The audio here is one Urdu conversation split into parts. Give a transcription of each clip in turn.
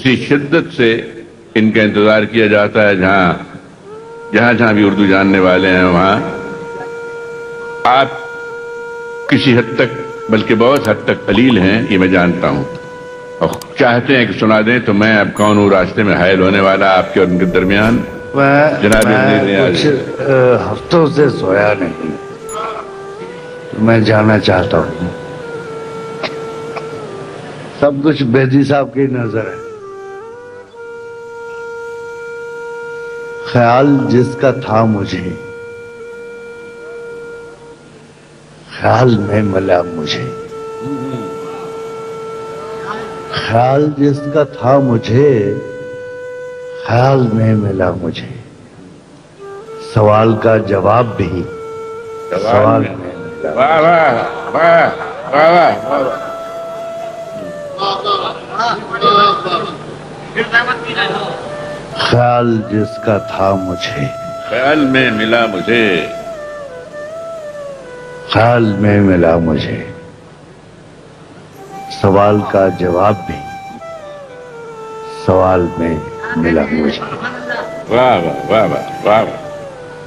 اسی شدت سے ان کا انتظار کیا جاتا ہے جہاں بھی اردو جاننے والے ہیں وہاں آپ کسی حد تک بلکہ بہت حد تک قلیل ہیں، یہ میں جانتا ہوں، اور چاہتے ہیں کہ سنا دیں تو میں اب کون ہوں راستے میں حائل ہونے والا آپ کے اور ان کے درمیان. جناب میں کچھ ہفتوں سے سویا نہیں، میں جانا چاہتا ہوں. سب کچھ بیدی صاحب کی نظر ہے. خیال جس کا تھا مجھے، خیال میں ملا مجھے. خیال جس کا تھا مجھے، خیال میں ملا مجھے. سوال کا جواب بھی سوال میں ملا. واہ واہ واہ واہ واہ. خیال جس کا تھا مجھے، خیال میں ملا مجھے. خیال میں ملا مجھے. سوال کا جواب بھی سوال میں ملا مجھے. واہ واہ واہ واہ واہ.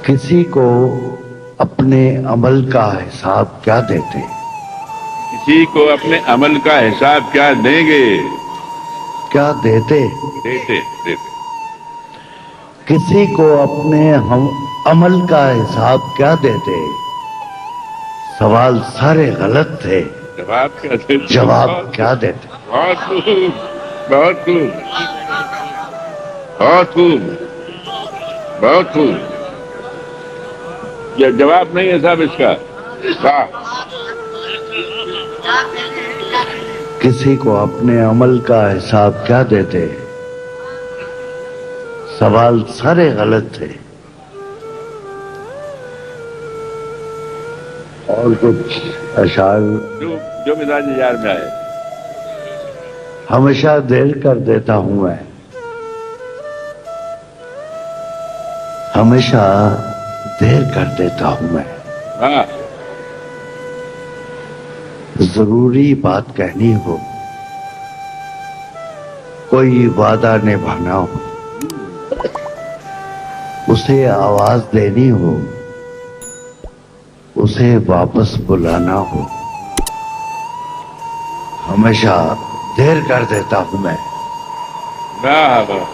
کسی کو اپنے عمل کا حساب کیا دیتے؟ کسی کو اپنے عمل کا حساب کیا دیں گے؟ کیا دیتے؟ دیتے. کسی کو اپنے عمل کا حساب کیا دیتے؟ سوال سارے غلط تھے، جواب کیا دیتے؟ جواب کیا دیتے؟ بہت خوب، بہت خوب، بہت خوب، بہت خوب. یہ جواب نہیں ہے صاحب اس کا. کسی کو اپنے عمل کا حساب کیا دیتے؟ سوال سارے غلط تھے. اور کچھ اشعار جو مزاج یار میں آئے. ہمیشہ دیر کر دیتا ہوں میں، ہمیشہ دیر کر دیتا ہوں میں. ہاں. ضروری بات کہنی ہو، کوئی وعدہ نبھانا ہو، اسے آواز دینی ہو، اسے واپس بلانا ہو، ہمیشہ دیر کر دیتا ہوں میں. واہ واہ.